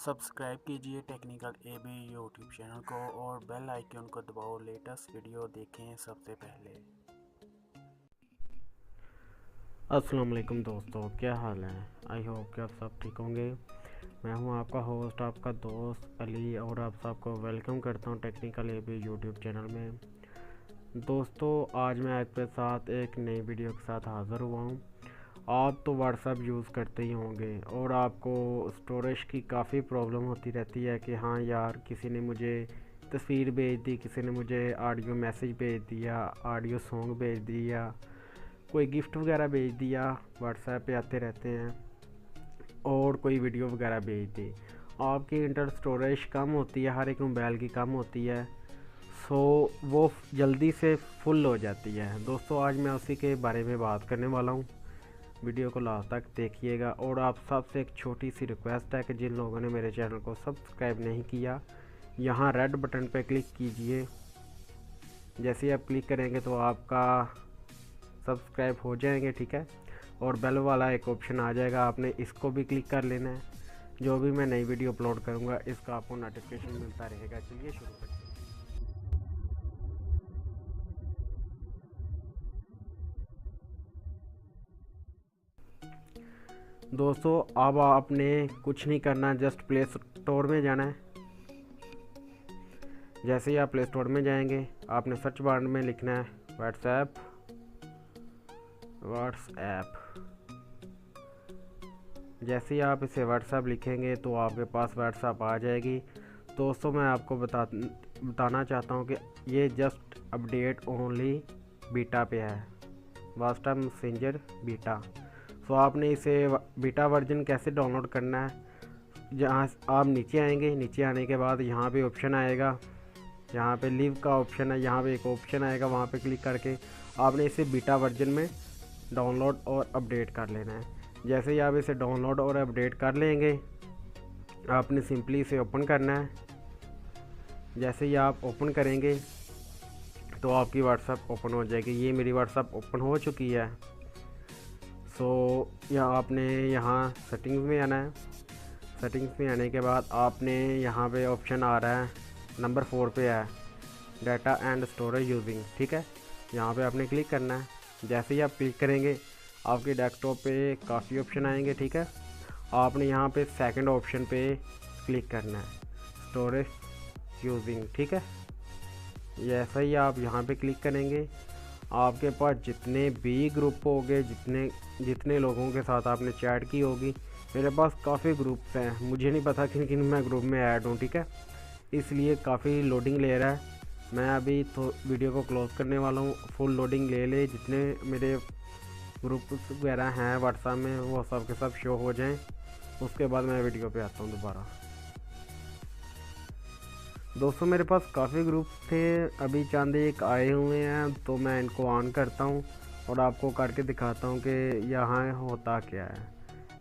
Subscribe कीजिए technical AB YouTube channel को और बेल आइकन को दबाओ। लेटेस्ट वीडियो देखें सबसे पहले। अस्सलाम वालेकुम दोस्तों, क्या हाल है। आई होप कि आप सब ठीक होंगे। मैं हूं आपका होस्ट, आपका दोस्त अली, और आप सबको वेलकम करता हूं टेक्निकल एबी यूट्यूब चैनल में। दोस्तों, आज मैं आपके साथ एक नई वीडियो के साथ हाज़िर हुआ हूं। आप तो व्हाट्सएप यूज़ करते ही होंगे और आपको स्टोरेज की काफ़ी प्रॉब्लम होती रहती है कि हाँ यार, किसी ने मुझे तस्वीर भेज दी, किसी ने मुझे ऑडियो मैसेज भेज दिया, ऑडियो सॉन्ग भेज दिया, कोई गिफ्ट वगैरह भेज दिया, व्हाट्सएप पे आते रहते हैं, और कोई वीडियो वगैरह भेज दी। आपकी इंटर स्टोरेज कम होती है, हर एक मोबाइल की कम होती है, सो वो जल्दी से फुल हो जाती है। दोस्तों, आज मैं उसी के बारे में बात करने वाला हूँ। वीडियो को लास्ट तक देखिएगा। और आप सबसे एक छोटी सी रिक्वेस्ट है कि जिन लोगों ने मेरे चैनल को सब्सक्राइब नहीं किया, यहाँ रेड बटन पर क्लिक कीजिए। जैसे ही आप क्लिक करेंगे तो आपका सब्सक्राइब हो जाएंगे, ठीक है। और बेल वाला एक ऑप्शन आ जाएगा, आपने इसको भी क्लिक कर लेना है। जो भी मैं नई वीडियो अपलोड करूँगा इसका आपको नोटिफिकेशन मिलता रहेगा। चलिए शुरू करते हैं। दोस्तों, अब आपने कुछ नहीं करना, जस्ट प्ले स्टोर में जाना है। जैसे ही आप प्ले स्टोर में जाएंगे, आपने सर्च बार में लिखना है व्हाट्सएप। जैसे ही आप इसे व्हाट्सएप लिखेंगे तो आपके पास व्हाट्सएप आ जाएगी। दोस्तों, मैं आपको बताना चाहता हूँ कि ये जस्ट अपडेट ओनली बीटा पे है, व्हाट्सएप मैसेंजर बीटा। तो आपने इसे बीटा वर्जन कैसे डाउनलोड करना है, जहाँ आप नीचे आएंगे, नीचे आने के बाद यहाँ पे ऑप्शन आएगा, यहाँ पे लिव का ऑप्शन है, यहाँ पे एक ऑप्शन आएगा, वहाँ पे क्लिक करके आपने इसे बीटा वर्जन में डाउनलोड और अपडेट कर लेना है। जैसे ही आप इसे डाउनलोड और अपडेट कर लेंगे, आपने सिंपली इसे ओपन करना है। जैसे ही आप ओपन करेंगे तो आपकी व्हाट्सएप ओपन हो जाएगी। ये मेरी व्हाट्सएप ओपन हो चुकी है। सो यहाँ आपने यहाँ सेटिंग्स में आना है। सेटिंग्स में आने के बाद आपने यहाँ पे ऑप्शन आ रहा है, नंबर 4 पे है, डाटा एंड स्टोरेज यूजिंग, ठीक है। यहाँ पे आपने क्लिक करना है। जैसे ही आप क्लिक करेंगे, आपके डेस्कटॉप पे काफ़ी ऑप्शन आएंगे, ठीक है। आपने यहाँ पे सेकंड ऑप्शन पे क्लिक करना है, स्टोरेज यूजिंग, ठीक है। जैसे ही आप यहाँ पे क्लिक करेंगे, आपके पास जितने भी ग्रुप होंगे, जितने लोगों के साथ आपने चैट की होगी, मेरे पास काफ़ी ग्रुप्स हैं, मुझे नहीं पता किन किन मैं ग्रुप में ऐड हूँ, ठीक है। इसलिए काफ़ी लोडिंग ले रहा है। मैं अभी तो वीडियो को क्लोज करने वाला हूँ। फुल लोडिंग ले ले, जितने मेरे ग्रुप वगैरह हैं व्हाट्सएप में वो सब के सब शो हो जाएं। उसके बाद मैं वीडियो पे आता हूँ दोबारा। दोस्तों, मेरे पास काफ़ी ग्रुप थे, अभी चंद एक आए हुए हैं, तो मैं इनको ऑन करता हूँ और आपको करके दिखाता हूँ कि यहाँ होता क्या है।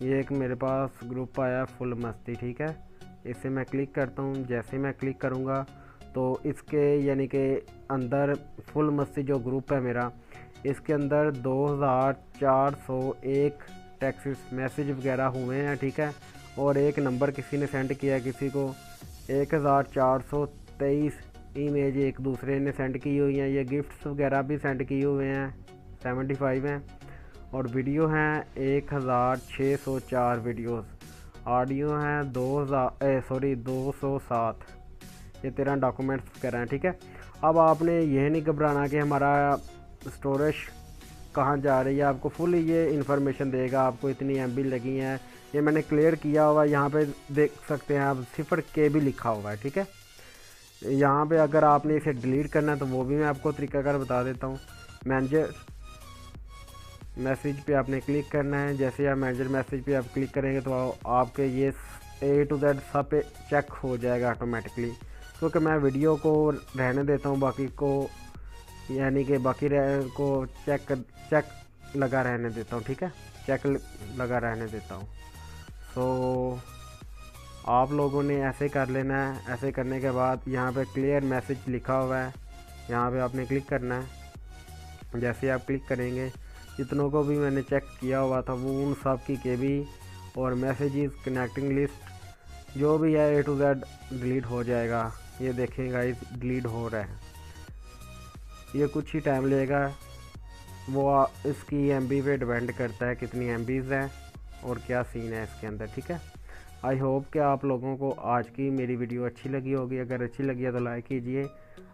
ये एक मेरे पास ग्रुप आया, फुल मस्ती, ठीक है। इसे मैं क्लिक करता हूँ। जैसे मैं क्लिक करूँगा तो इसके यानी कि अंदर फुल मस्ती जो ग्रुप है मेरा, इसके अंदर 2401 टेक्स्ट मैसेज वगैरह हुए हैं, ठीक है। और एक नंबर किसी ने सेंड किया, किसी को 1423 इमेज एक दूसरे ने सेंड की हुई हैं। ये गिफ्ट्स वगैरह भी सेंड किए हुए हैं, 75 हैं। और वीडियो हैं 1604 वीडियोस। ऑडियो हैं 207। ये 13 डॉक्यूमेंट्स वगैरह हैं, ठीक है। अब आपने यह नहीं घबराना कि हमारा स्टोरेज कहाँ जा रही है, आपको फुल ये इन्फॉर्मेशन देगा। आपको इतनी MB लगी हैं, ये मैंने क्लियर किया हुआ है। यहाँ पे देख सकते हैं आप, 0K भी लिखा हुआ है, ठीक है। यहाँ पे अगर आपने इसे डिलीट करना है तो वो भी मैं आपको तरीकाकार बता देता हूँ। मैनेजर मैसेज पे आपने क्लिक करना है। जैसे आप मैनेजर मैसेज पे आप क्लिक करेंगे तो आपके ये A to Z सब पे चेक हो जाएगा ऑटोमेटिकली। क्योंकि मैं वीडियो को रहने देता हूँ, बाकी को यानी कि बाकी को चेक लगा रहने देता हूँ, ठीक है। चेक लगा रहने देता हूँ। तो आप लोगों ने ऐसे कर लेना है। ऐसे करने के बाद यहाँ पे क्लियर मैसेज लिखा हुआ है, यहाँ पे आपने क्लिक करना है। जैसे आप क्लिक करेंगे, जितनों को भी मैंने चेक किया हुआ था वो उन सब की KB और मैसेजेस कनेक्टिंग लिस्ट जो भी है A to Z डिलीट हो जाएगा। ये देखें गाइस डिलीट हो रहा है, ये कुछ ही टाइम लेगा। वो इसकी MB पे डिपेंड करता है कितनी MBs हैं और क्या सीन है इसके अंदर, ठीक है। आई होप कि आप लोगों को आज की मेरी वीडियो अच्छी लगी होगी। अगर अच्छी लगी है तो लाइक कीजिए,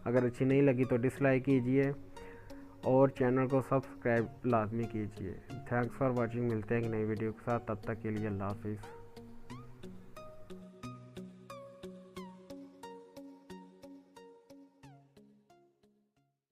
अगर अच्छी नहीं लगी तो डिसलाइक कीजिए और चैनल को सब्सक्राइब लाजमी कीजिए। Thanks for watching. मिलते हैं एक नई वीडियो के साथ, तब तक के लिए अल्लाह हाफिज़।